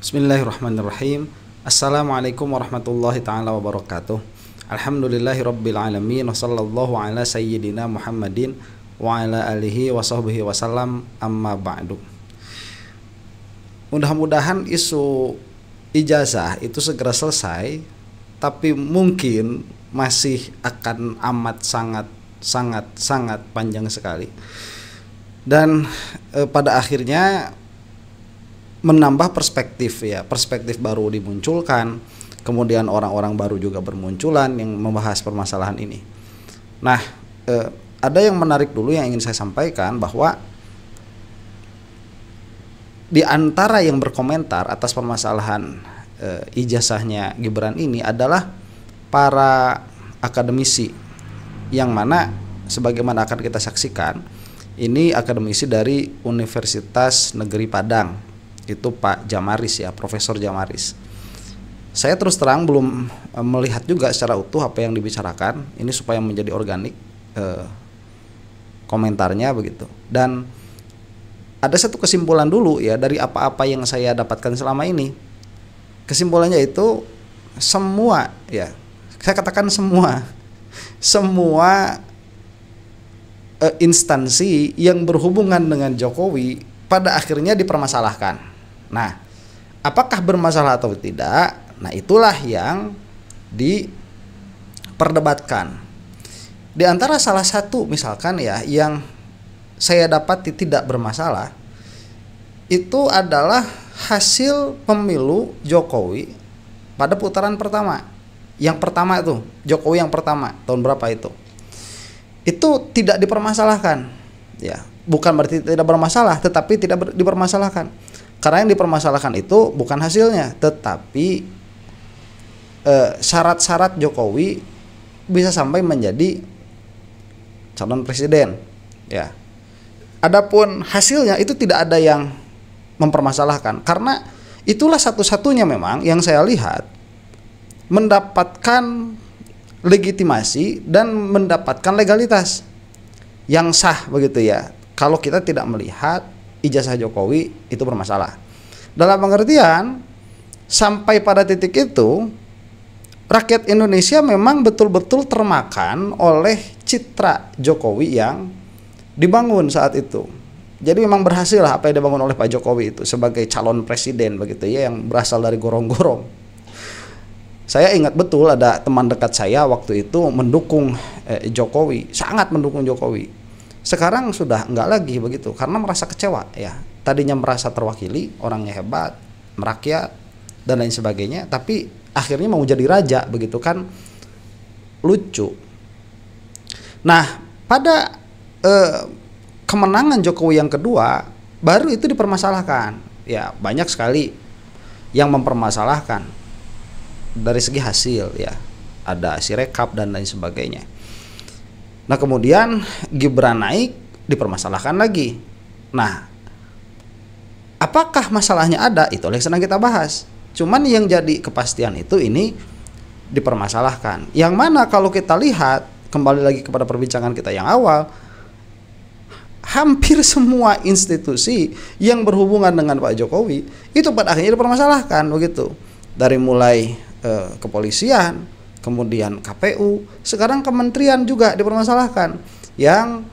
Bismillahirrahmanirrahim. Assalamualaikum warahmatullahi ta'ala wabarakatuh. Alhamdulillahi rabbil alamin. Wassallallahu ala sayyidina Muhammadin wa ala alihi wa sahbihi wasallam, amma ba'du. Mudah-mudahan isu ijazah itu segera selesai, tapi mungkin masih akan amat sangat panjang sekali. Dan pada akhirnya menambah perspektif baru dimunculkan, kemudian orang-orang baru juga bermunculan yang membahas permasalahan ini. Nah, ada yang menarik dulu yang ingin saya sampaikan, bahwa di antara yang berkomentar atas permasalahan ijazahnya Gibran ini adalah para akademisi, yang mana sebagaimana akan kita saksikan, ini akademisi dari Universitas Negeri Padang, itu Pak Djamaris Profesor Djamaris. Saya terus terang belum melihat juga secara utuh apa yang dibicarakan ini supaya menjadi organik komentarnya begitu. Dan ada satu kesimpulan dulu dari apa-apa yang saya dapatkan selama ini. Kesimpulannya itu semua saya katakan semua instansi yang berhubungan dengan Jokowi pada akhirnya dipermasalahkan. Nah, apakah bermasalah atau tidak? Nah, itulah yang diperdebatkan. Di antara salah satu misalkan yang saya dapati tidak bermasalah itu adalah hasil pemilu Jokowi pada putaran pertama. Yang pertama itu, Jokowi yang pertama tahun berapa itu? Itu tidak dipermasalahkan. Bukan berarti tidak bermasalah, tetapi tidak dipermasalahkan. Karena yang dipermasalahkan itu bukan hasilnya, tetapi syarat-syarat Jokowi bisa sampai menjadi calon presiden. Adapun hasilnya itu tidak ada yang mempermasalahkan, karena itulah satu-satunya memang yang saya lihat mendapatkan legitimasi dan mendapatkan legalitas yang sah begitu kalau kita tidak melihat ijazah Jokowi itu bermasalah. Dalam pengertian sampai pada titik itu rakyat Indonesia memang betul-betul termakan oleh citra Jokowi yang dibangun saat itu. Jadi memang berhasil apa yang dibangun oleh Pak Jokowi itu sebagai calon presiden begitu yang berasal dari gorong-gorong. Saya ingat betul ada teman dekat saya waktu itu mendukung Jokowi, sangat mendukung Jokowi. Sekarang sudah enggak lagi begitu karena merasa kecewa Tadinya merasa terwakili, orangnya hebat, merakyat dan lain sebagainya, tapi akhirnya mau jadi raja begitu kan, lucu. Nah, pada kemenangan Jokowi yang kedua baru itu dipermasalahkan. Banyak sekali yang mempermasalahkan dari segi hasil ada Sirekap dan lain sebagainya. Nah, kemudian Gibran naik dipermasalahkan lagi. Nah, apakah masalahnya ada? Itu yang sedang kita bahas. Cuman yang jadi kepastian itu ini dipermasalahkan. Yang mana kalau kita lihat kembali lagi kepada perbincangan kita yang awal, hampir semua institusi yang berhubungan dengan Pak Jokowi itu pada akhirnya dipermasalahkan begitu. Dari mulai kepolisian, kemudian KPU, sekarang kementerian juga dipermasalahkan yang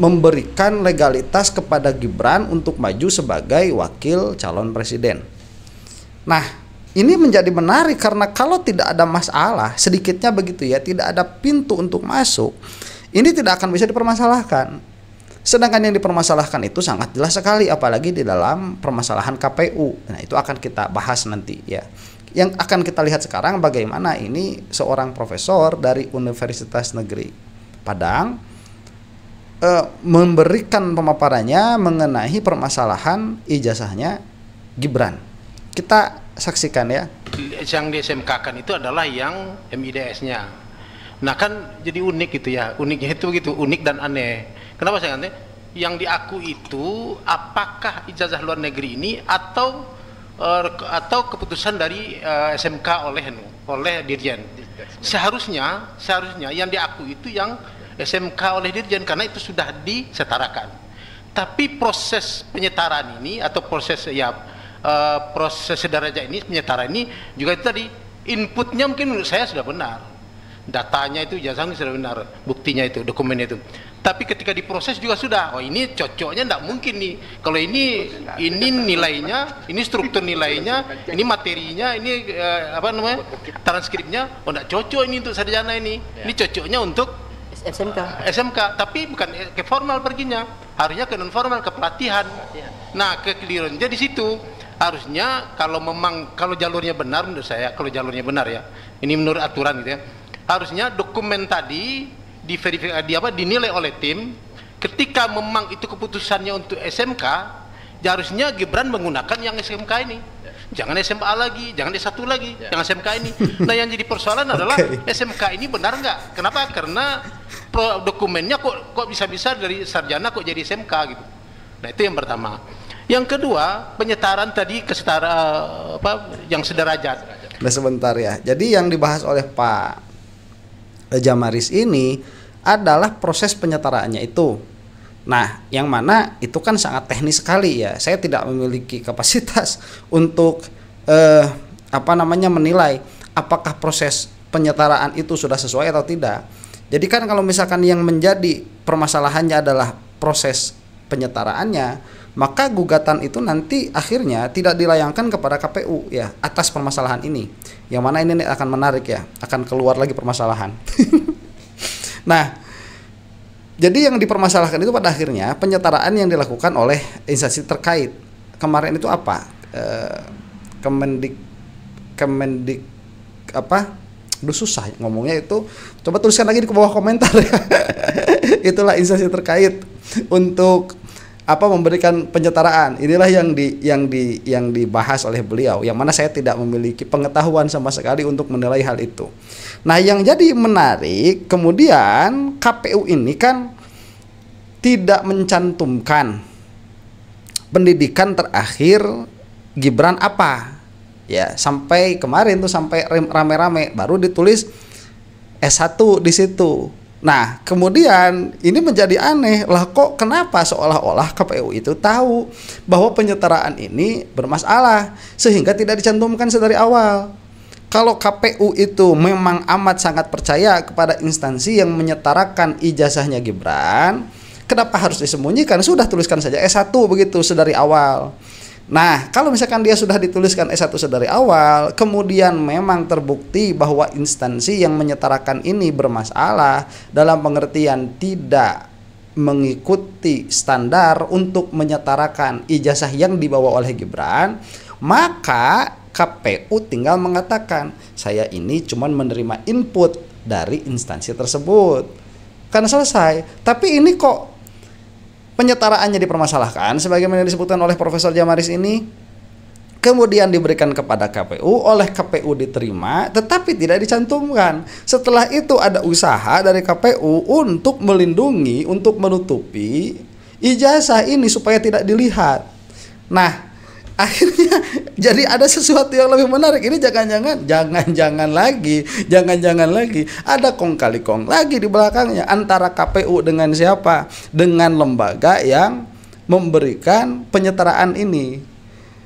memberikan legalitas kepada Gibran untuk maju sebagai wakil calon presiden. Nah, ini menjadi menarik karena kalau tidak ada masalah, sedikitnya begitu tidak ada pintu untuk masuk, ini tidak akan bisa dipermasalahkan. Sedangkan yang dipermasalahkan itu sangat jelas sekali, apalagi di dalam permasalahan KPU. Nah, itu akan kita bahas nanti Yang akan kita lihat sekarang bagaimana ini seorang profesor dari Universitas Negeri Padang memberikan pemaparannya mengenai permasalahan ijazahnya Gibran. Kita saksikan Yang di SMK kan itu adalah yang MIDS-nya. Nah kan jadi unik gitu uniknya itu begitu, unik dan aneh. Kenapa saya aneh? Yang diaku itu apakah ijazah luar negeri ini atau keputusan dari SMK oleh Dirjen. Seharusnya yang diaku itu yang SMK oleh Dirjen karena itu sudah disetarakan. Tapi proses penyetaraan ini atau proses proses sederajat ini, penyetara ini juga itu tadi inputnya mungkin menurut saya sudah benar, datanya itu ijazahnya sudah benar, buktinya itu, dokumennya itu. Tapi ketika diproses juga sudah, oh ini cocoknya tidak mungkin nih. Kalau ini nilainya, ini struktur nilainya, ini materinya, ini apa namanya transkripnya, oh tidak cocok ini untuk sarjana ini. Ini cocoknya untuk SMK, tapi bukan ke formal perginya, harusnya ke non formal, ke pelatihan. Nah, kekeliruannya di situ. Harusnya kalau memang kalau jalurnya benar menurut saya, kalau jalurnya benar ya, ini menurut aturan gitu ya, harusnya dokumen tadi diverifikasi, dinilai oleh tim. Ketika memang itu keputusannya untuk SMK, harusnya Gibran menggunakan yang SMK ini. Jangan SMA lagi, jangan S1 lagi, jangan SMK ini. Nah, yang jadi persoalan adalah SMK ini benar nggak? Kenapa? Karena dokumennya kok bisa-bisa dari sarjana kok jadi SMK gitu. Nah, itu yang pertama. Yang kedua, penyetaraan tadi yang sederajat. Nah, sebentar ya. Jadi yang dibahas oleh Pak Djamaris ini adalah proses penyetaraannya itu. Nah, yang mana itu kan sangat teknis sekali ya. Saya tidak memiliki kapasitas untuk menilai apakah proses penyetaraan itu sudah sesuai atau tidak. Jadi kan kalau misalkan yang menjadi permasalahannya adalah proses penyetaraannya, maka gugatan itu nanti akhirnya tidak dilayangkan kepada KPU ya atas permasalahan ini. Yang mana ini akan menarik ya, akan keluar lagi permasalahan. Nah, jadi yang dipermasalahkan itu pada akhirnya penyetaraan yang dilakukan oleh instansi terkait. Kemarin itu apa? Kemendik apa? Duh, susah ngomongnya itu. Coba tuliskan lagi di bawah komentar ya. Itulah instansi terkait untuk memberikan penyetaraan. Inilah yang dibahas oleh beliau, yang mana saya tidak memiliki pengetahuan sama sekali untuk menilai hal itu. Nah, yang jadi menarik kemudian KPU ini kan tidak mencantumkan pendidikan terakhir Gibran apa ya, sampai kemarin tuh sampai rame-rame baru ditulis S1 di situ. Nah, kemudian ini menjadi aneh lah, kok kenapa seolah-olah KPU itu tahu bahwa penyetaraan ini bermasalah sehingga tidak dicantumkan sedari awal. Kalau KPU itu memang amat sangat percaya kepada instansi yang menyetarakan ijazahnya Gibran, kenapa harus disembunyikan? Sudah tuliskan saja S1 begitu sedari awal. Nah, kalau misalkan dia sudah dituliskan S1 sedari awal, kemudian memang terbukti bahwa instansi yang menyetarakan ini bermasalah dalam pengertian tidak mengikuti standar untuk menyetarakan ijazah yang dibawa oleh Gibran, maka KPU tinggal mengatakan, saya ini cuma menerima input dari instansi tersebut. Kan selesai. Tapi ini kok penyetaraannya dipermasalahkan sebagaimana disebutkan oleh Profesor Djamaris ini, kemudian diberikan kepada KPU, oleh KPU diterima tetapi tidak dicantumkan. Setelah itu ada usaha dari KPU untuk melindungi, untuk menutupi ijazah ini supaya tidak dilihat. Nah, akhirnya jadi ada sesuatu yang lebih menarik. Ini jangan-jangan lagi ada kong kali kong lagi di belakangnya antara KPU dengan siapa? Dengan lembaga yang memberikan penyetaraan ini.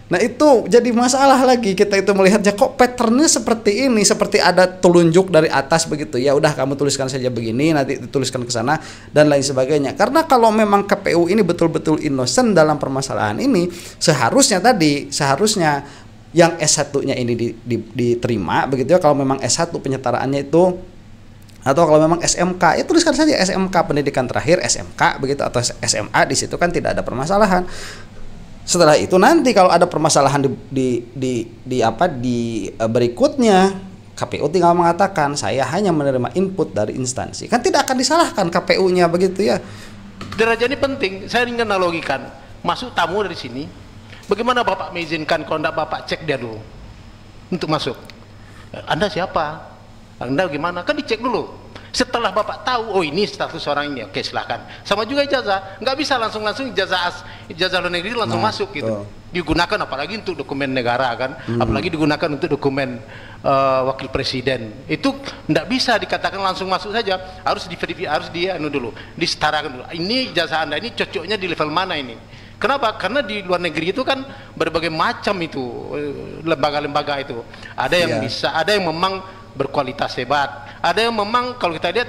Nah, itu jadi masalah lagi. Kita itu melihatnya kok patternnya seperti ini, seperti ada telunjuk dari atas begitu. Ya udah, kamu tuliskan saja begini, nanti dituliskan ke sana dan lain sebagainya. Karena kalau memang KPU ini betul-betul innocent dalam permasalahan ini, seharusnya yang S1-nya ini diterima begitu ya. Kalau memang S1 penyetaraannya itu, atau kalau memang SMK, ya tuliskan saja SMK pendidikan terakhir SMK begitu, atau SMA, di situ kan tidak ada permasalahan. Setelah itu nanti kalau ada permasalahan di berikutnya, KPU tinggal mengatakan saya hanya menerima input dari instansi. Kan tidak akan disalahkan KPU-nya begitu ya. Derajat ini penting. Saya ingin analogikan. Masuk tamu dari sini, bagaimana Bapak mengizinkan? Kalau tidak Bapak cek dia dulu untuk masuk. Anda siapa? Anda gimana? Kan dicek dulu. Setelah Bapak tahu, oh ini status orang ini, oke silahkan. Sama juga ijazah, nggak bisa langsung ijazah luar negeri langsung masuk gitu. Digunakan apalagi untuk dokumen negara kan, apalagi digunakan untuk dokumen wakil presiden. Itu nggak bisa dikatakan langsung masuk saja, harus diverifikasi, harus disetarakan dulu. Ini ijazah Anda ini cocoknya di level mana ini? Kenapa? Karena di luar negeri itu kan berbagai macam itu lembaga-lembaga itu. Ada yang bisa, ada yang memang berkualitas hebat, ada yang memang kalau kita lihat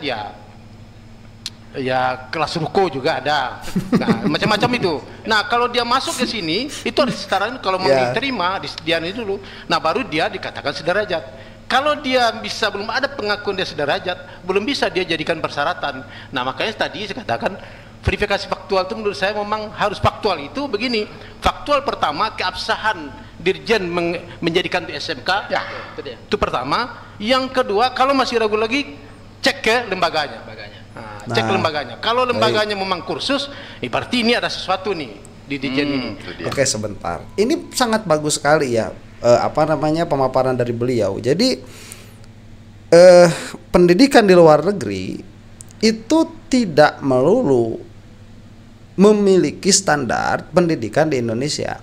ya kelas ruko juga ada. Nah, macam-macam itu. Nah, kalau dia masuk ke sini itu harus disetarakan, kalau mau diterima disediakan itu dulu. Nah, baru dia dikatakan sederajat. Kalau dia bisa, belum ada pengakuan dia sederajat, belum bisa dia jadikan persyaratan. Nah, makanya tadi saya katakan verifikasi faktual itu menurut saya memang harus faktual. Itu begini, faktual pertama keabsahan dirjen menjadikan SMK, ya, itu pertama. Yang kedua, kalau masih ragu lagi, cek ke lembaganya. Cek lembaganya. Kalau lembaganya memang kursus, berarti ini ada sesuatu nih di dirjen ini. Oke, sebentar. Ini sangat bagus sekali ya, pemaparan dari beliau. Jadi pendidikan di luar negeri itu tidak melulu memiliki standar pendidikan di Indonesia.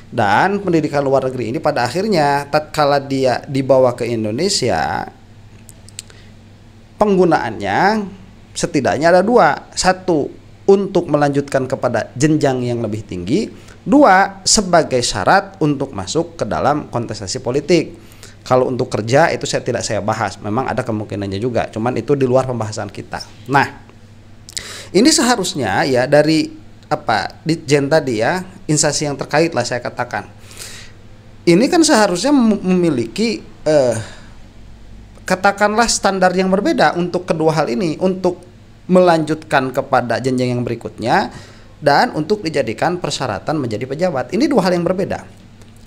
Dan pendidikan luar negeri ini pada akhirnya tatkala dia dibawa ke Indonesia, penggunaannya setidaknya ada dua. Satu, untuk melanjutkan kepada jenjang yang lebih tinggi. Dua, sebagai syarat untuk masuk ke dalam kontestasi politik. Kalau untuk kerja itu tidak saya bahas, memang ada kemungkinannya juga, cuman itu di luar pembahasan kita. Nah, ini seharusnya ya dari Ditjen tadi ya, instansi yang terkait lah saya katakan. Ini kan seharusnya memiliki katakanlah standar yang berbeda untuk kedua hal ini, untuk melanjutkan kepada jenjang yang berikutnya dan untuk dijadikan persyaratan menjadi pejabat. Ini dua hal yang berbeda.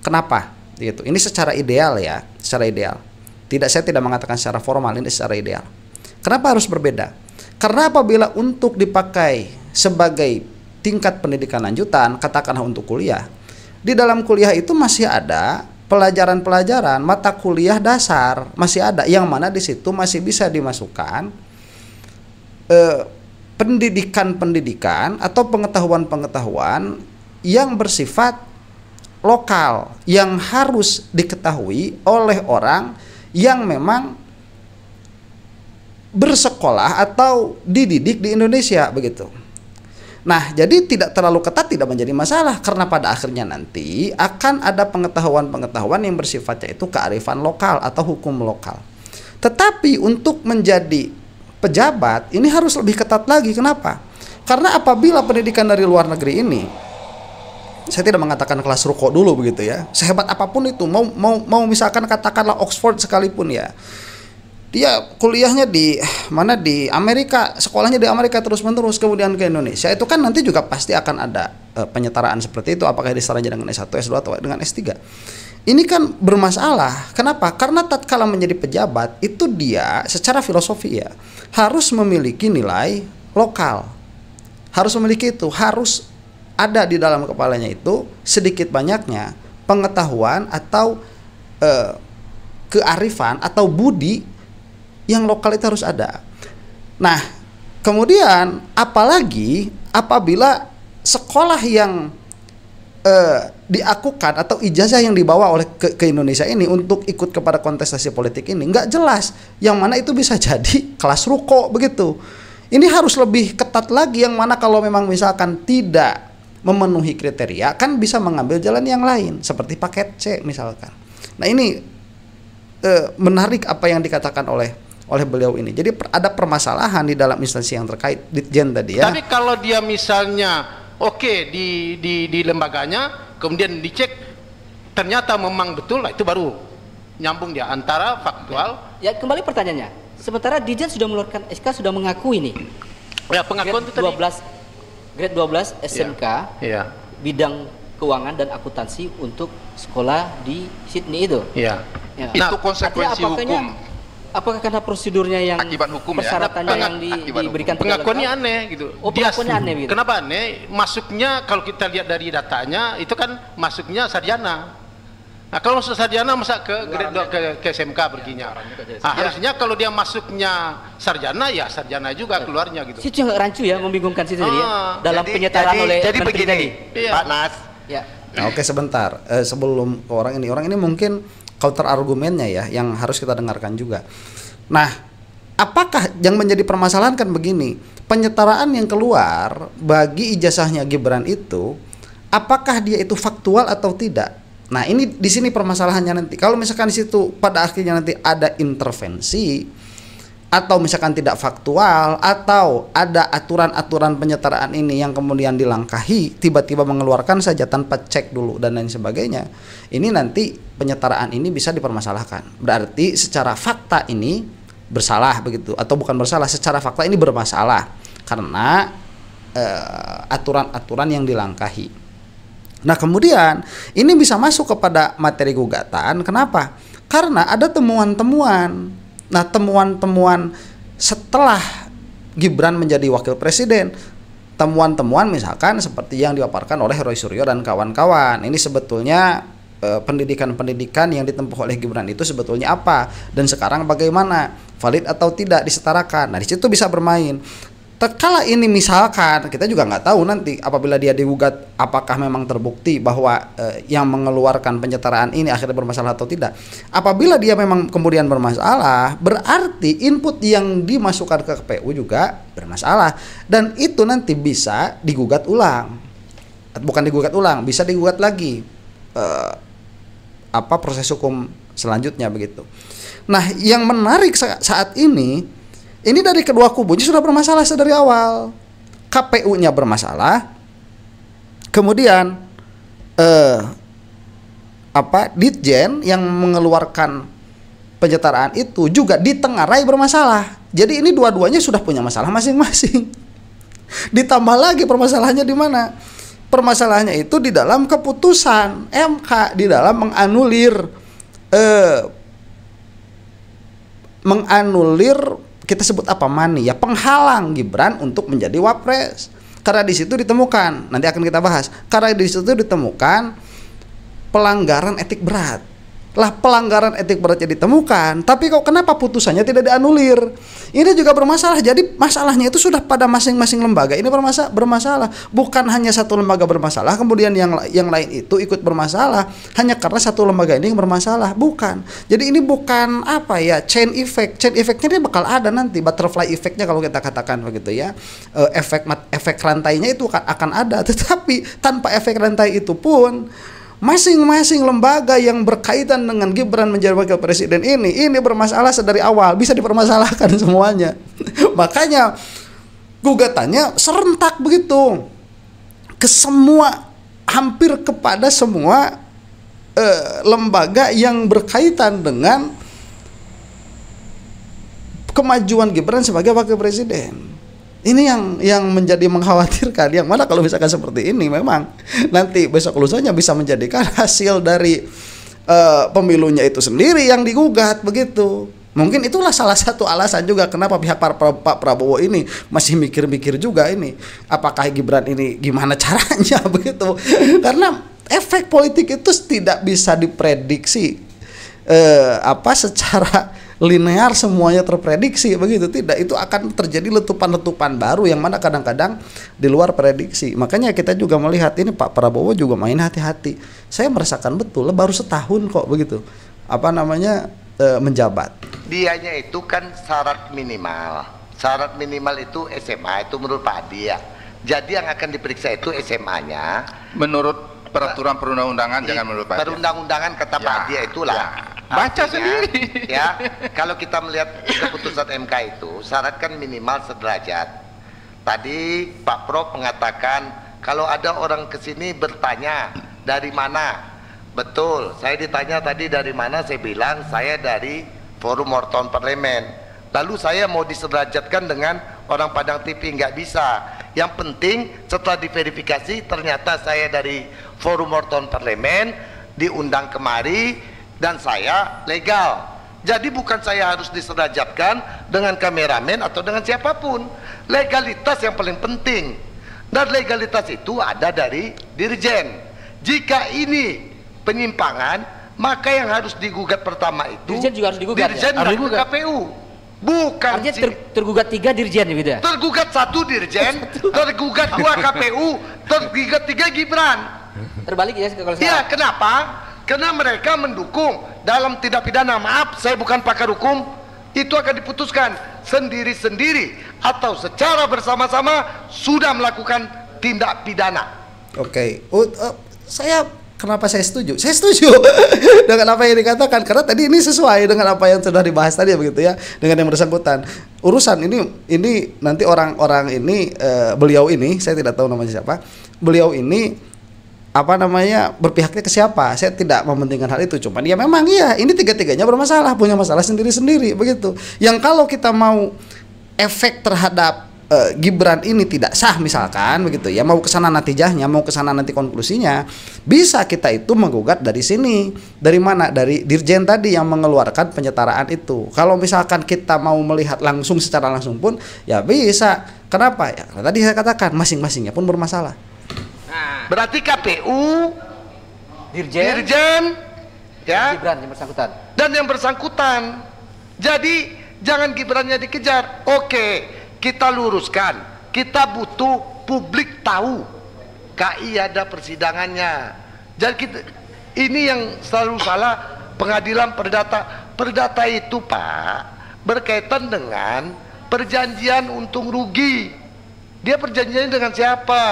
Kenapa? Gitu. Ini secara ideal ya, secara ideal. Saya tidak mengatakan secara formal, ini secara ideal. Kenapa harus berbeda? Karena apabila untuk dipakai sebagai tingkat pendidikan lanjutan, katakanlah untuk kuliah, di dalam kuliah itu masih ada pelajaran-pelajaran mata kuliah dasar, masih ada yang mana di situ masih bisa dimasukkan pendidikan-pendidikan atau pengetahuan-pengetahuan yang bersifat lokal, yang harus diketahui oleh orang yang memang bersekolah atau dididik di Indonesia begitu. Nah, jadi tidak terlalu ketat tidak menjadi masalah, karena pada akhirnya nanti akan ada pengetahuan-pengetahuan yang bersifatnya itu kearifan lokal atau hukum lokal. Tetapi untuk menjadi pejabat ini harus lebih ketat lagi. Kenapa? Karena apabila pendidikan dari luar negeri ini, saya tidak mengatakan kelas ruko dulu begitu ya, sehebat apapun itu, mau misalkan katakanlah Oxford sekalipun ya, dia kuliahnya di Amerika, sekolahnya di Amerika terus-menerus, kemudian ke Indonesia, itu kan nanti juga pasti akan ada penyetaraan seperti itu, apakah disetaranya dengan S1, S2 atau dengan S3. Ini kan bermasalah. Kenapa? Karena tatkala menjadi pejabat itu dia secara filosofi ya harus memiliki nilai lokal. Harus memiliki itu, harus ada di dalam kepalanya itu sedikit banyaknya pengetahuan atau kearifan atau budi yang lokal itu harus ada. Nah, kemudian apalagi apabila sekolah yang diakukan atau ijazah yang dibawa oleh ke Indonesia ini untuk ikut kepada kontestasi politik ini nggak jelas, yang mana itu bisa jadi kelas ruko begitu. Ini harus lebih ketat lagi, yang mana kalau memang misalkan tidak memenuhi kriteria kan bisa mengambil jalan yang lain seperti paket C misalkan. Nah, ini menarik apa yang dikatakan oleh beliau ini. Jadi ada permasalahan di dalam instansi yang terkait, Ditjen tadi ya. Tapi kalau dia misalnya di lembaganya, kemudian dicek ternyata memang betul, itu baru nyambung dia antara faktual. Ya, kembali pertanyaannya. Sementara Ditjen sudah mengeluarkan SK, sudah mengaku ini. Ya, pengakuan itu tadi. Grade 12 SMK, ya. Bidang keuangan dan akuntansi untuk sekolah di Sydney itu. Ya. Ya. Itu konsekuensi hukum. Apakah karena prosedurnya yang akibat hukum persyaratannya ya? yang diberikan pengakuannya aneh gitu. Oh, pengakuannya aneh gitu. Kenapa aneh? Masuknya kalau kita lihat dari datanya itu kan masuknya sarjana. Nah, kalau masuk sarjana masa ke grade ke SMK perginya. Harusnya kalau dia masuknya sarjana ya sarjana juga keluarnya gitu. Situ yang rancu ya, membingungkan situ ya. Dalam penyetaraan oleh jadi menteri begini, tadi. Pak Nas. Ya. Nah, oke sebentar, sebelum ke orang ini mungkin counter argumennya ya yang harus kita dengarkan juga. Nah, apakah yang menjadi permasalahan kan begini, penyetaraan yang keluar bagi ijazahnya Gibran itu apakah dia itu faktual atau tidak. Nah, ini di sini permasalahannya nanti. Kalau misalkan di situ pada akhirnya nanti ada intervensi atau misalkan tidak faktual atau ada aturan-aturan penyetaraan ini yang kemudian dilangkahi, tiba-tiba mengeluarkan saja tanpa cek dulu dan lain sebagainya. Ini nanti penyetaraan ini bisa dipermasalahkan. Berarti secara fakta ini bersalah begitu, atau bukan bersalah, secara fakta ini bermasalah karena aturan-aturan yang dilangkahi. Nah, kemudian ini bisa masuk kepada materi gugatan. Kenapa? Karena ada temuan-temuan. Nah, temuan-temuan setelah Gibran menjadi wakil presiden, temuan-temuan misalkan seperti yang dipaparkan oleh Roy Suryo dan kawan-kawan. Ini sebetulnya pendidikan-pendidikan yang ditempuh oleh Gibran itu sebetulnya apa, dan sekarang bagaimana, valid atau tidak, disetarakan. Nah, di situ bisa bermain. Tatkala ini misalkan kita juga nggak tahu nanti apabila dia digugat apakah memang terbukti bahwa yang mengeluarkan penyetaraan ini akhirnya bermasalah atau tidak. Apabila dia memang kemudian bermasalah, berarti input yang dimasukkan ke KPU juga bermasalah, dan itu nanti bisa digugat ulang. Bukan digugat ulang, bisa digugat lagi proses hukum selanjutnya begitu. Nah, yang menarik saat ini dari kedua kubunya sudah bermasalah dari awal. KPU-nya bermasalah. Kemudian Ditjen yang mengeluarkan penyetaraan itu juga ditengarai bermasalah. Jadi ini dua-duanya sudah punya masalah masing-masing. Ditambah lagi permasalahannya di mana? Permasalahannya itu di dalam keputusan MK, di dalam menganulir kita sebut mani ya, penghalang Gibran untuk menjadi wapres. Karena di situ ditemukan, nanti akan kita bahas, karena di situ ditemukan pelanggaran etik berat. Lah, pelanggaran etik beratnya ditemukan, tapi kok kenapa putusannya tidak dianulir? Ini juga bermasalah. Jadi masalahnya itu sudah pada masing-masing lembaga ini bermasalah. Bukan hanya satu lembaga bermasalah, kemudian yang lain itu ikut bermasalah hanya karena satu lembaga ini yang bermasalah. Bukan. Jadi ini bukan chain effect. Chain effectnya dia bakal ada nanti, butterfly effectnya kalau kita katakan begitu ya. Efek rantainya itu akan ada, tetapi tanpa efek rantai itu pun masing-masing lembaga yang berkaitan dengan Gibran menjadi wakil presiden ini bermasalah sedari awal, bisa dipermasalahkan semuanya. Makanya gugatannya serentak begitu ke semua, hampir kepada semua lembaga yang berkaitan dengan kemajuan Gibran sebagai wakil presiden. Ini yang menjadi mengkhawatirkan. Yang mana kalau misalkan seperti ini, memang nanti besok lusanya bisa menjadikan hasil dari pemilunya itu sendiri yang digugat begitu. Mungkin itulah salah satu alasan juga kenapa pihak Pak Prabowo ini masih mikir-mikir juga ini, apakah Gibran ini gimana caranya begitu. Karena efek politik itu tidak bisa diprediksi secara linear, semuanya terprediksi begitu, tidak. Itu akan terjadi letupan-letupan baru yang mana kadang-kadang di luar prediksi. Makanya kita juga melihat ini Pak Prabowo juga main hati-hati. Saya merasakan betul baru setahun kok begitu menjabat. Dianya itu kan syarat minimal. Syarat minimal itu SMA, itu menurut Pak Adi ya. Jadi yang akan diperiksa itu SMA-nya menurut peraturan perundang-undangan, jangan menurut Pak Adi. Perundang-undangan kata Pak Adi itulah. Ya. Baca sendiri ya. Kalau kita melihat keputusan MK itu syarat kan minimal sederajat. Tadi Pak Prof mengatakan kalau ada orang kesini bertanya dari mana, betul, saya ditanya tadi dari mana, saya bilang saya dari Forum Wartawan Parlemen. Lalu saya mau disederajatkan dengan orang Padang TV, nggak bisa. Yang penting setelah diverifikasi ternyata saya dari Forum Wartawan Parlemen, diundang kemari, dan saya legal. Jadi bukan saya harus disederajatkan dengan kameramen atau dengan siapapun. Legalitas yang paling penting. Dan legalitas itu ada dari Dirjen. Jika ini penyimpangan, maka yang harus digugat pertama itu Dirjen juga harus digugat. Dirjen dan KPU. Bukan. Artinya tergugat 3 Dirjen gitu ya? Tergugat 1 Dirjen, tergugat 2 KPU, tergugat 3 Gibran. Terbalik ya kalau saya. Iya, kenapa? Karena mereka mendukung dalam tindak pidana. Maaf, saya bukan pakar hukum. Itu akan diputuskan sendiri-sendiri atau secara bersama-sama sudah melakukan tindak pidana. Oke. Saya kenapa saya setuju? Saya setuju dengan apa yang dikatakan karena tadi ini sesuai dengan apa yang sudah dibahas tadi begitu ya, dengan yang bersangkutan. Urusan ini nanti orang-orang ini beliau ini saya tidak tahu namanya siapa. Beliau ini apa namanya berpihaknya ke siapa? Saya tidak mementingkan hal itu. Cuman ya memang iya, ini tiga-tiganya bermasalah, punya masalah sendiri-sendiri begitu. Yang kalau kita mau efek terhadap Gibran ini tidak sah misalkan begitu ya, mau kesana natijahnya, mau kesana nanti konklusinya, bisa kita itu menggugat dari sini. Dari mana? Dari Dirjen tadi yang mengeluarkan penyetaraan itu. Kalau misalkan kita mau melihat langsung secara langsung pun ya bisa. Kenapa? Ya karena tadi saya katakan masing-masingnya pun bermasalah. Berarti KPU, Dirjen ya, Gibran yang bersangkutan. Dan yang bersangkutan. Jadi jangan Gibrannya dikejar. Oke, kita luruskan. Kita butuh publik tahu KI ada persidangannya. Jadi ini yang selalu salah pengadilan perdata. Perdata itu Pak berkaitan dengan perjanjian untung rugi. Dia perjanjiannya dengan siapa?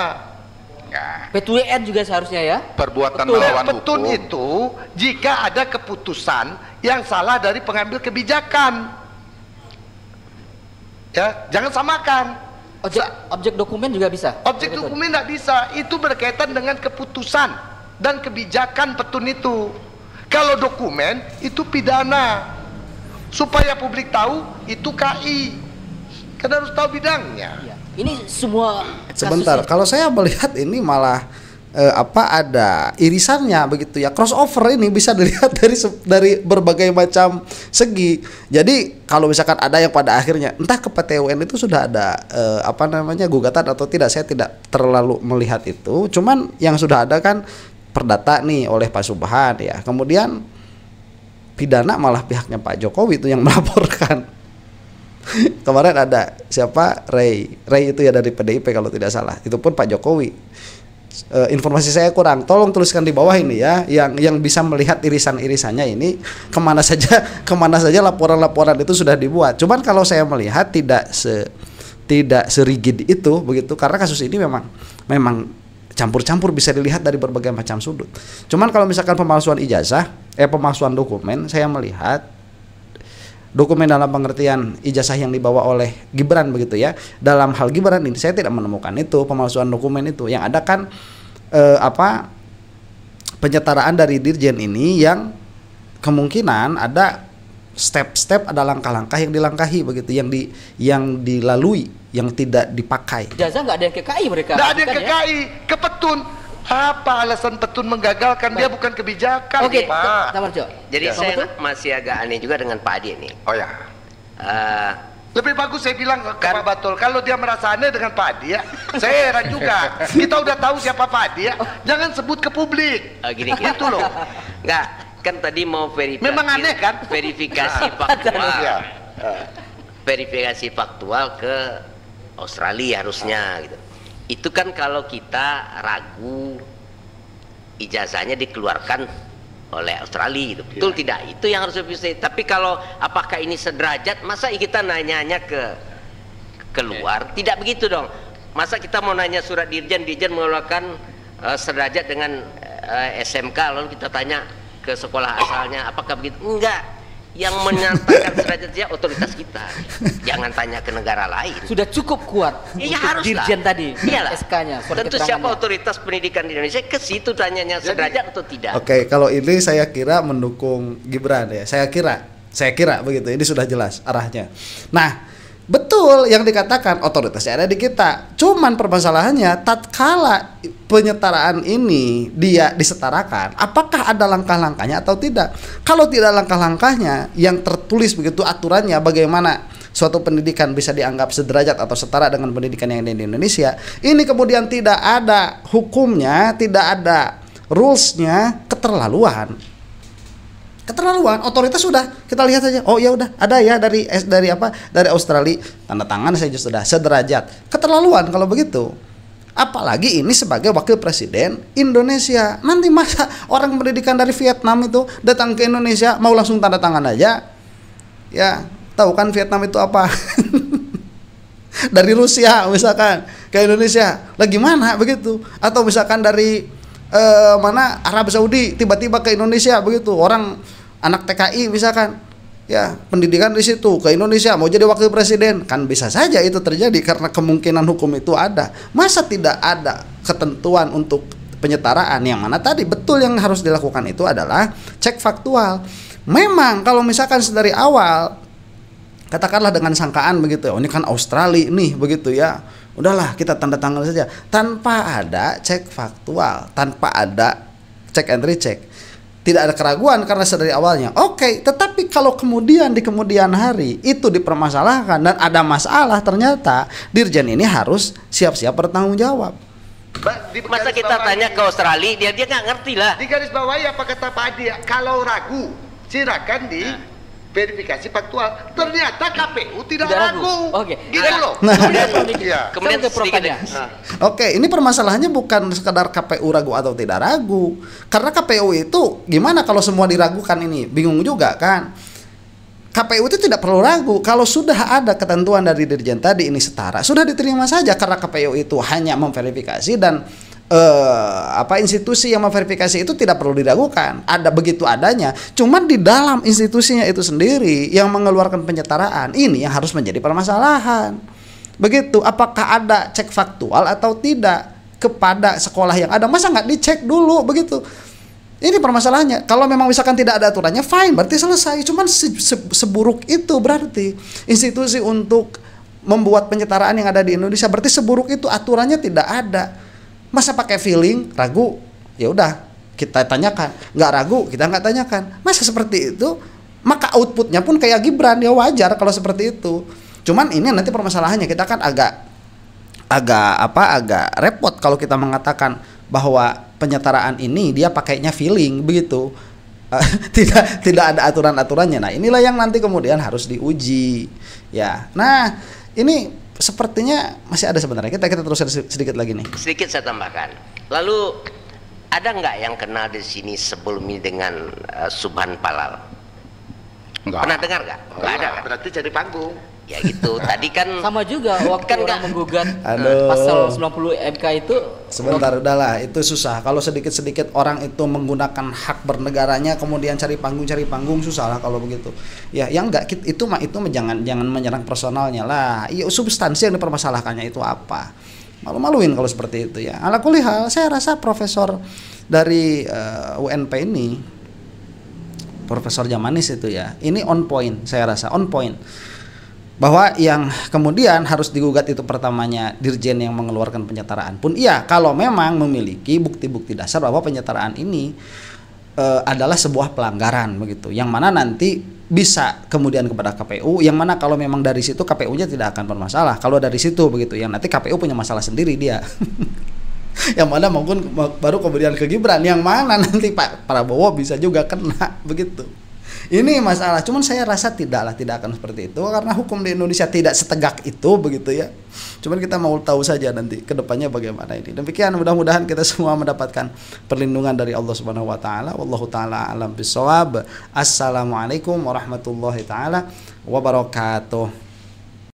P2EN juga seharusnya ya. Perbuatan Betul, melawan petun hukum. itu jika ada keputusan yang salah dari pengambil kebijakan. Ya, jangan samakan. Objek dokumen juga bisa. Objek dokumen tidak bisa. Itu berkaitan dengan keputusan dan kebijakan petun itu. Kalau dokumen itu pidana. Supaya publik tahu itu KI. Karena harus tahu bidangnya. Ya. Ini semua Sebentar, kalau saya melihat ini malah ada irisannya begitu ya, crossover ini bisa dilihat dari berbagai macam segi. Jadi kalau misalkan ada yang pada akhirnya entah ke PT UN itu sudah ada gugatan atau tidak, saya tidak terlalu melihat itu. Cuman yang sudah ada kan perdata nih oleh Pak Subhan ya, kemudian pidana malah pihaknya Pak Jokowi itu yang melaporkan. Kemarin ada siapa, Ray itu ya dari PDIP kalau tidak salah, itu pun Pak Jokowi. Informasi saya kurang, tolong tuliskan di bawah ini ya, yang bisa melihat irisan-irisannya ini kemana saja laporan-laporan itu sudah dibuat. Cuman kalau saya melihat tidak serigid itu begitu, karena kasus ini memang campur-campur, bisa dilihat dari berbagai macam sudut. Cuman kalau misalkan pemalsuan ijazah, pemalsuan dokumen, saya melihat dokumen dalam pengertian ijazah yang dibawa oleh Gibran begitu ya. Dalam hal Gibran ini saya tidak menemukan itu pemalsuan dokumen itu. Yang ada kan penyetaraan dari Dirjen ini yang kemungkinan ada step-step, ada langkah-langkah yang dilangkahi begitu, yang dilalui, yang tidak dipakai. Ijazah nggak ada yang ke KI mereka. Nggak ada yang ke KI, ke petun. Apa alasan petun menggagalkan? Dia bukan kebijakan, Oke, Pak. Tamarjo. Jadi Ya. saya masih agak aneh juga dengan Pak Adi nih. Oh ya. Lebih bagus saya bilang ke Pak Batul, kalau dia merasa aneh dengan Pak Adi ya, saya heran juga. Kita udah tahu siapa Pak Adi ya, jangan sebut ke publik. Gini Itu loh. Enggak, kan tadi mau verifikasi. Memang aneh kan? Verifikasi faktual. Ya. Verifikasi faktual ke Australia harusnya gitu. Itu kan kalau kita ragu ijazahnya dikeluarkan oleh Australia gitu. Betul tidak? Itu yang harus bisa. Tapi kalau apakah ini sederajat, masa kita nanya-nanya ke keluar? Tidak begitu dong. Masa kita mau nanya surat Dirjen mengeluarkan sederajat dengan SMK, lalu kita tanya ke sekolah asalnya apakah begitu? Enggak. Yang menyatakan sederajatnya otoritas kita. Jangan tanya ke negara lain. Sudah cukup kuat Iya, untuk haruslah. Dirjen tadi. Iyalah. SK-nya. Tentu siapa otoritas pendidikan di Indonesia ke situ tanyanya sederajat atau tidak. Oke, kalau ini saya kira mendukung Gibran ya. Saya kira begitu. Ini sudah jelas arahnya. Nah, betul yang dikatakan otoritasnya ada di kita. Cuman permasalahannya tatkala penyetaraan ini dia disetarakan, apakah ada langkah-langkahnya atau tidak? Kalau tidak langkah-langkahnya yang tertulis begitu aturannya bagaimana suatu pendidikan bisa dianggap sederajat atau setara dengan pendidikan yang ada di Indonesia, ini kemudian tidak ada hukumnya, tidak ada rulesnya, keterlaluan. Otoritas sudah kita lihat saja, oh ya udah ada ya dari Australia, tanda tangan saja sudah sederajat. Keterlaluan kalau begitu. Apalagi ini sebagai wakil presiden Indonesia. Nanti masa orang pendidikan dari Vietnam itu datang ke Indonesia mau langsung tanda tangan aja? Ya, tahu kan Vietnam itu apa? Dari Rusia misalkan. ke Indonesia, lah gimana begitu? Atau misalkan dari mana Arab Saudi tiba-tiba ke Indonesia begitu, orang anak TKI misalkan, ya pendidikan di situ ke Indonesia mau jadi wakil presiden, kan bisa saja itu terjadi karena kemungkinan hukum itu ada. Masa tidak ada ketentuan untuk penyetaraan, yang mana tadi betul yang harus dilakukan itu adalah cek faktual. Memang kalau misalkan dari awal katakanlah dengan sangkaan begitu, oh ini kan Australia nih begitu ya, udahlah kita tanda tangan saja tanpa ada cek faktual, tanpa ada cek and recheck. Tidak ada keraguan karena sedari awalnya. Oke, tetapi kalau kemudian di kemudian hari itu dipermasalahkan dan ada masalah, ternyata Dirjen ini harus siap-siap bertanggung jawab. Masa kita tanya ke Australia, dia nggak ngerti lah. Di garis bawahi apa kata Pak Adi, kalau ragu silakan di verifikasi faktual. Ternyata KPU tidak ragu. Oke. Gitu loh. Kemudian sedikit. Oke, ini permasalahannya bukan sekadar KPU ragu atau tidak ragu. Karena KPU itu gimana kalau semua diragukan, ini bingung juga kan. KPU itu tidak perlu ragu. Kalau sudah ada ketentuan dari Dirjen tadi ini setara, sudah diterima saja karena KPU itu hanya memverifikasi dan institusi yang memverifikasi itu tidak perlu diragukan. Ada begitu adanya. Cuman di dalam institusinya itu sendiri yang mengeluarkan penyetaraan ini yang harus menjadi permasalahan. Begitu, apakah ada cek faktual atau tidak kepada sekolah yang ada? Masa nggak dicek dulu begitu? Ini permasalahannya. Kalau memang misalkan tidak ada aturannya, fine, berarti selesai. Cuman seburuk itu berarti institusi untuk membuat penyetaraan yang ada di Indonesia, berarti seburuk itu aturannya tidak ada. Masa pakai feeling, ragu, ya udah kita tanyakan, nggak ragu kita nggak tanyakan. Masa seperti itu? Maka outputnya pun kayak Gibran, ya wajar kalau seperti itu. Cuman ini nanti permasalahannya, kita kan agak repot kalau kita mengatakan bahwa penyetaraan ini dia pakainya feeling begitu. Tidak ada aturan-aturannya. Nah, inilah yang nanti kemudian harus diuji. Ya. Nah, ini sepertinya masih ada sebenarnya. Kita teruskan sedikit lagi nih. Sedikit saya tambahkan. Lalu ada nggak yang kenal di sini sebelum ini dengan Subhan Palal? Enggak. Pernah dengar nggak? Nggak ada kan? Berarti jadi panggung. Ya gitu. Tadi kan sama juga waktu kan orang menggugat Aduh. pasal 90 MK itu. Sebentar, udahlah, itu susah. Kalau sedikit-sedikit orang itu menggunakan hak bernegaranya kemudian cari panggung susah lah kalau begitu. Ya, yang enggak itu jangan menyerang personalnya lah. Iya, substansi yang dipermasalahkannya itu apa? Malu-maluin kalau seperti itu ya. Ala kulli hal, saya rasa profesor dari UNP ini, Profesor Jamanis itu ya, ini on point, saya rasa on point. Bahwa yang kemudian harus digugat itu pertamanya Dirjen yang mengeluarkan penyetaraan pun iya, kalau memang memiliki bukti-bukti dasar bahwa penyetaraan ini adalah sebuah pelanggaran begitu, yang mana nanti bisa kemudian kepada KPU, yang mana kalau memang dari situ KPU-nya tidak akan bermasalah. Kalau dari situ begitu, yang nanti KPU punya masalah sendiri dia. Yang mana mungkin baru kemudian ke Gibran, yang mana nanti Pak Prabowo bisa juga kena begitu. Ini masalah, cuman saya rasa tidak akan seperti itu karena hukum di Indonesia tidak setegak itu begitu ya. Cuman kita mau tahu saja nanti kedepannya bagaimana ini. Demikian, mudah-mudahan kita semua mendapatkan perlindungan dari Allah Subhanahu wa taala. Wallahu taala alam bisawab. Assalamualaikum warahmatullahi taala wabarakatuh.